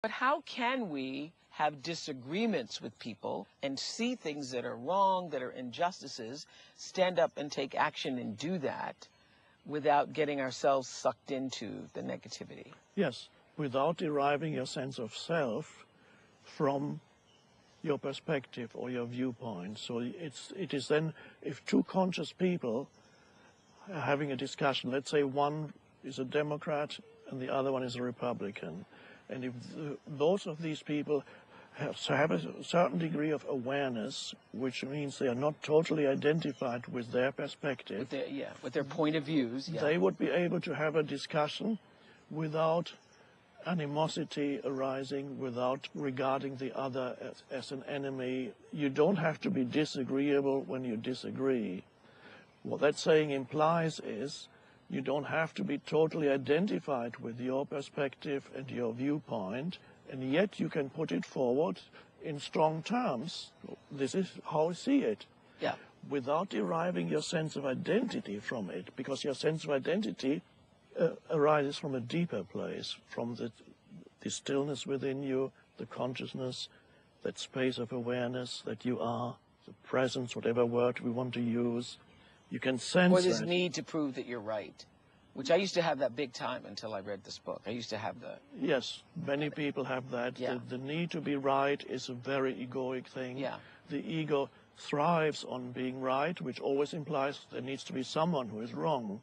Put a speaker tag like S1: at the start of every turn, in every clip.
S1: But how can we have disagreements with people and see things that are wrong, that are injustices, stand up and take action and do that without getting ourselves sucked into the negativity?
S2: Yes, without deriving your sense of self from your perspective or your viewpoint. So it is then, if two conscious people are having a discussion, let's say one is a Democrat and the other one is a Republican, and if both of these people have a certain degree of awareness, which means they are not totally identified with their perspective,
S1: with their point of views,
S2: they would be able to have a discussion without animosity arising, without regarding the other as an enemy. You don't have to be disagreeable when you disagree. What that saying implies is you don't have to be totally identified with your perspective and your viewpoint, and yet you can put it forward in strong terms. This is how I see it.
S1: Yeah.
S2: Without deriving your sense of identity from it, because your sense of identity arises from a deeper place, from the stillness within you, the consciousness, that space of awareness that you are, the presence, whatever word we want to use. You can sense
S1: or this
S2: that.
S1: need to prove that you're right, which I used to have that big time until I read this book. I used to have the...
S2: Yes, many people have that.
S1: Yeah.
S2: The need to be right is a very egoic thing.
S1: Yeah.
S2: The ego thrives on being right, which always implies there needs to be someone who is wrong.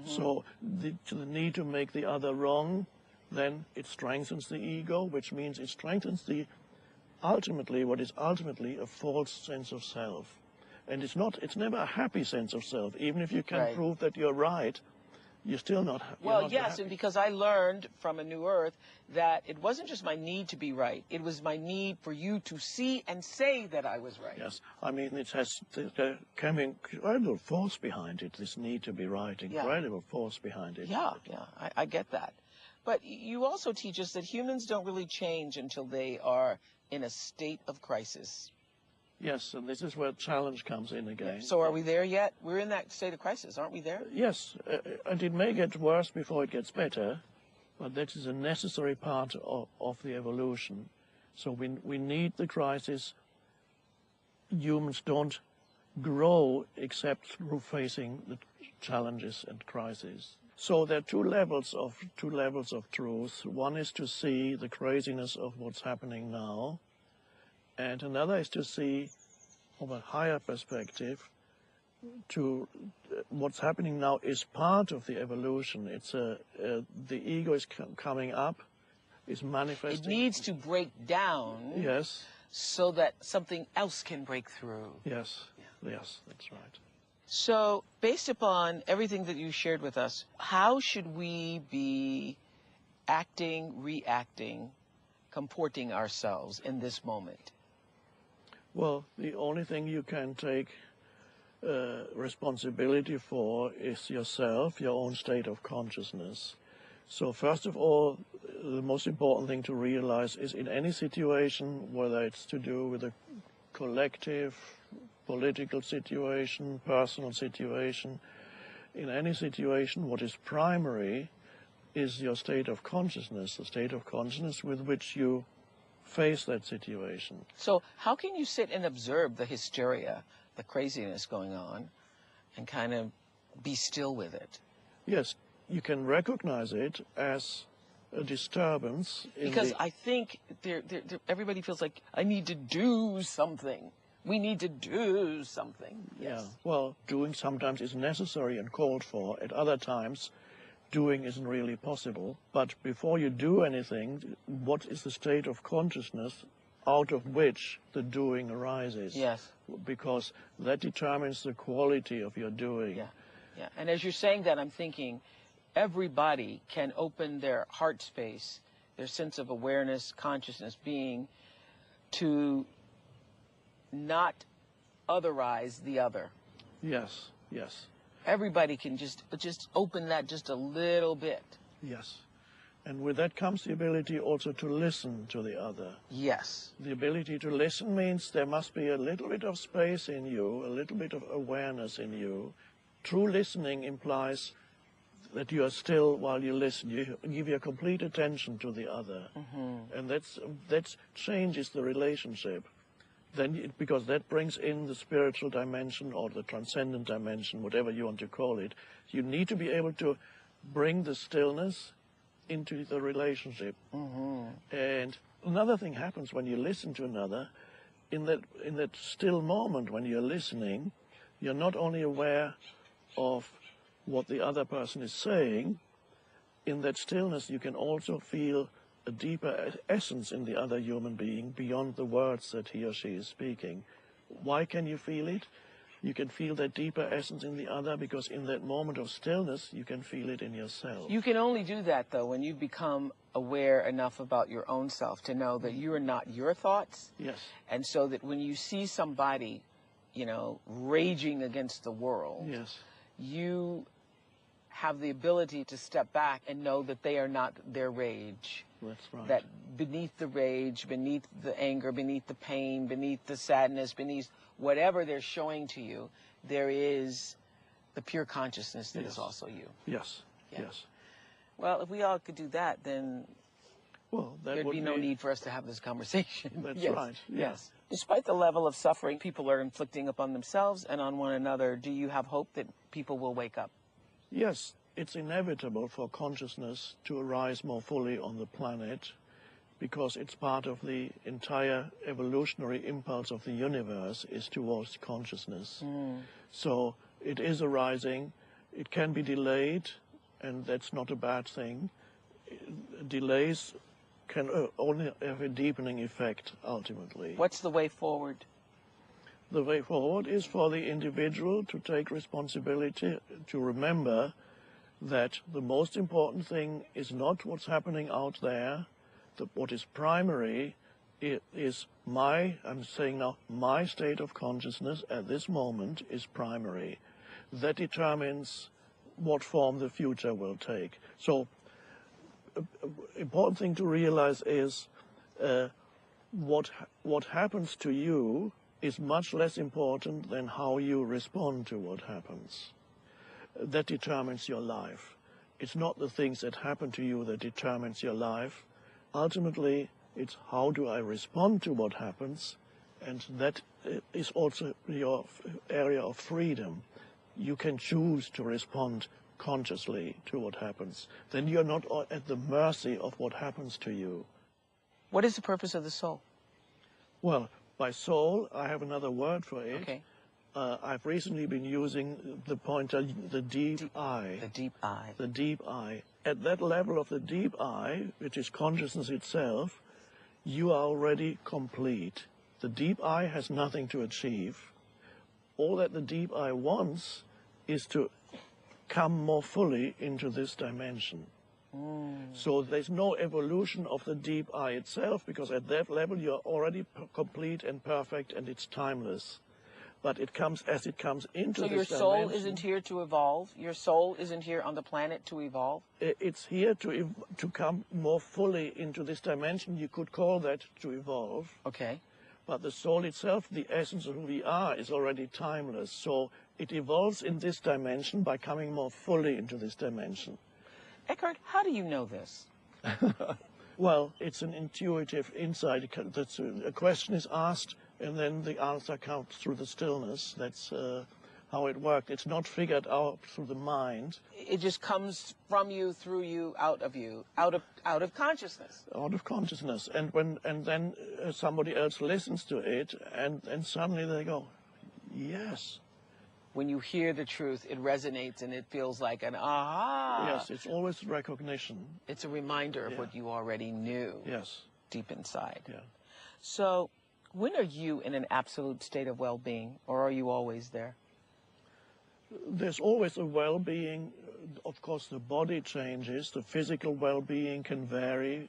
S2: So the need to make the other wrong, then it strengthens the ego, which means it strengthens what is ultimately a false sense of self. And it's never a happy sense of self. Even if you can prove that you're right, you're still not happy.
S1: Well, yes, and because I learned from A New Earth that it wasn't just my need to be right. It was my need for you to see and say that I was right.
S2: Yes, I mean, there can be incredible force behind it, this need to be right, incredible force behind it.
S1: Yeah, I get that. But you also teach us that humans don't really change until they are in a state of crisis.
S2: Yes, and this is where challenge comes in again.
S1: So are we there yet? We're in that state of crisis, aren't we there?
S2: Yes, and it may get worse before it gets better, but that is a necessary part of the evolution. So we need the crisis. Humans don't grow except through facing the challenges and crises. So there are two levels of truth. One is to see the craziness of what's happening now, and another is to see from a higher perspective to what's happening now is part of the evolution. It's the ego is coming up, is manifesting.
S1: It needs to break down.
S2: Yes.
S1: So that something else can break through.
S2: Yes. Yes, that's right.
S1: So based upon everything that you shared with us, how should we be acting, reacting, comporting ourselves in this moment?
S2: Well, the only thing you can take responsibility for is yourself, your own state of consciousness. So first of all, the most important thing to realize is in any situation, whether it's to do with a collective, political situation, personal situation, in any situation, what is primary is your state of consciousness, the state of consciousness with which you face that situation.
S1: So how can you sit and observe the hysteria, the craziness going on, and kind of be still with it?
S2: Yes, you can recognize it as a disturbance.
S1: Because I think everybody feels like, I need to do something. We need to do something. Yes.
S2: Yeah, well, doing sometimes is necessary and called for. At other times, doing isn't really possible. But before you do anything, what is the state of consciousness out of which the doing arises?
S1: Yes.
S2: Because that determines the quality of your doing.
S1: Yeah. And as you're saying that, I'm thinking everybody can open their heart space, their sense of awareness, consciousness, being, to not otherize the other.
S2: Yes, yes.
S1: Everybody can just open that just a little bit.
S2: Yes. And with that comes the ability also to listen to the other.
S1: Yes.
S2: The ability to listen means there must be a little bit of space in you, a little bit of awareness in you. True listening implies that you are still while you listen. You give your complete attention to the other, and that changes the relationship. Then, because that brings in the spiritual dimension or the transcendent dimension, whatever you want to call it. You need to be able to bring the stillness into the relationship. And another thing happens when you listen to another. In that still moment when you're listening, you're not only aware of what the other person is saying. In that stillness, you can also feel a deeper essence in the other human being beyond the words that he or she is speaking. Why can you feel it? You can feel that deeper essence in the other because in that moment of stillness, you can feel it in yourself.
S1: You can only do that, though, when you become aware enough about your own self to know that you are not your thoughts.
S2: Yes.
S1: And so that when you see somebody, you know, raging against the world,
S2: yes,
S1: you have the ability to step back and know that they are not their rage.
S2: That's right.
S1: That beneath the rage, beneath the anger, beneath the pain, beneath the sadness, beneath whatever they're showing to you, there is the pure consciousness that is also you.
S2: Yes,
S1: Yeah.
S2: yes.
S1: Well, if we all could do that, then there'd be no need for us to have this conversation.
S2: That's
S1: Yes.
S2: right. Yeah.
S1: Yes. Despite the level of suffering people are inflicting upon themselves and on one another, do you have hope that people will wake up?
S2: Yes, it's inevitable for consciousness to arise more fully on the planet because it's part of the entire evolutionary impulse of the universe is towards consciousness. So it is arising. It can be delayed, and that's not a bad thing. Delays can only have a deepening effect ultimately.
S1: What's the way forward?
S2: The way forward is for the individual to take responsibility, to remember that the most important thing is not what's happening out there. What is primary is I'm saying now, my state of consciousness at this moment is primary. That determines what form the future will take. So, important thing to realize is what happens to you is much less important than how you respond to what happens. That determines your life. It's not the things that happen to you that determines your life. Ultimately, it's how do I respond to what happens, and that is also your area of freedom. You can choose to respond consciously to what happens. Then you're not at the mercy of what happens to you.
S1: What is the purpose of the soul?
S2: Well, by soul, I have another word for it.
S1: Okay.
S2: I've recently been using the pointer, the deep eye.
S1: The deep eye.
S2: The deep eye. At that level of the deep eye, which is consciousness itself, you are already complete. The deep eye has nothing to achieve. All that the deep eye wants is to come more fully into this dimension. So there's no evolution of the deep eye itself, because at that level you're already complete and perfect, and it's timeless. But it comes as it comes into this dimension.
S1: So your soul isn't here to evolve? Your soul isn't here on the planet to evolve?
S2: It's here to come more fully into this dimension. You could call that to evolve.
S1: Okay.
S2: But the soul itself, the essence of who we are, is already timeless. So it evolves in this dimension by coming more fully into this dimension.
S1: Eckhart, how do you know this?
S2: Well, it's an intuitive insight. A question is asked, and then the answer comes through the stillness. That's how it works. It's not figured out through the mind.
S1: It just comes from you, through you, out of consciousness.
S2: Out of consciousness. And then somebody else listens to it, and suddenly they go, yes.
S1: When you hear the truth, it resonates and it feels like an aha.
S2: Yes, it's always recognition.
S1: It's a reminder of what you already knew.
S2: Yes.
S1: Deep inside.
S2: Yeah.
S1: So, when are you in an absolute state of well-being, or are you always there?
S2: There's always a well-being. Of course, the body changes. The physical well-being can vary.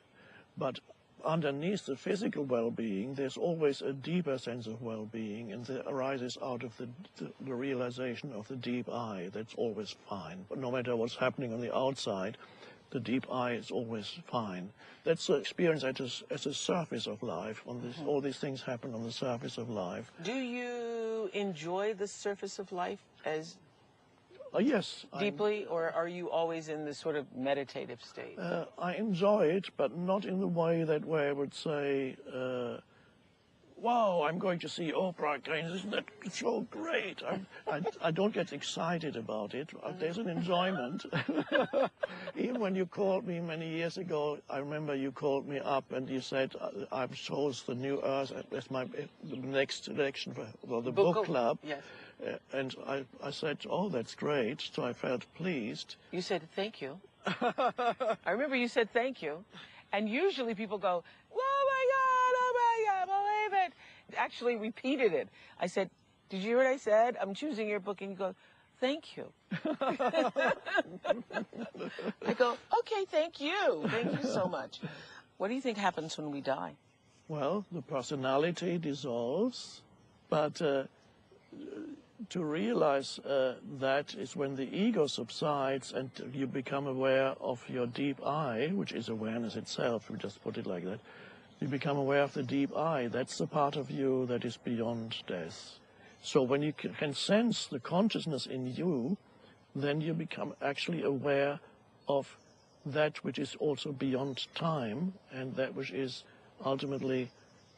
S2: But underneath the physical well-being, there's always a deeper sense of well-being, and that arises out of the realization of the deep eye. That's always fine. But no matter what's happening on the outside, the deep eye is always fine. That's the experience as a surface of life. All these things happen on the surface of life.
S1: Do you enjoy the surface of life as...
S2: Yes.
S1: Deeply, or are you always in this sort of meditative state?
S2: I enjoy it, but not in the way that where I would say, wow, I'm going to see Oprah again. Isn't that so great? I don't get excited about it. There's an enjoyment. Even when you called me many years ago, I remember you called me up and you said, I've chose the New Earth as my the next selection for the book club.
S1: Yes.
S2: And I said, oh, that's great. So I felt pleased.
S1: You said thank you. I remember you said thank you. And usually people go, oh my God, believe it. Actually repeated it. I said, did you hear what I said? I'm choosing your book. And you go, thank you. I go, okay, thank you. Thank you so much. What do you think happens when we die?
S2: Well, the personality dissolves, but to realize that is when the ego subsides and you become aware of your deep I, which is awareness itself, we just put it like that. You become aware of the deep I. That's the part of you that is beyond death. So when you can sense the consciousness in you, then you become actually aware of that which is also beyond time and that which is ultimately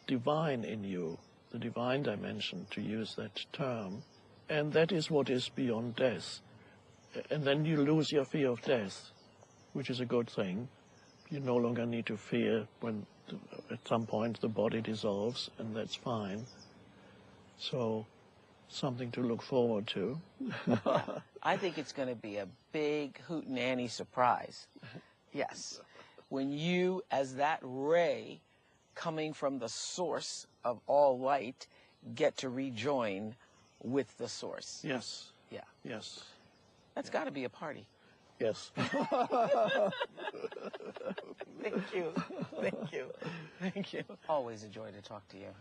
S2: divine in you, the divine dimension, to use that term. And that is what is beyond death. And then you lose your fear of death, which is a good thing. You no longer need to fear when at some point the body dissolves, and that's fine. So something to look forward to.
S1: I think it's going to be a big hootenanny surprise. Yes. When you, as that ray coming from the source of all light, get to rejoin with the source.
S2: Yes.
S1: Yeah.
S2: Yes.
S1: That's got to be a party.
S2: Yes.
S1: Thank you. Thank you. Thank you. Always a joy to talk to you.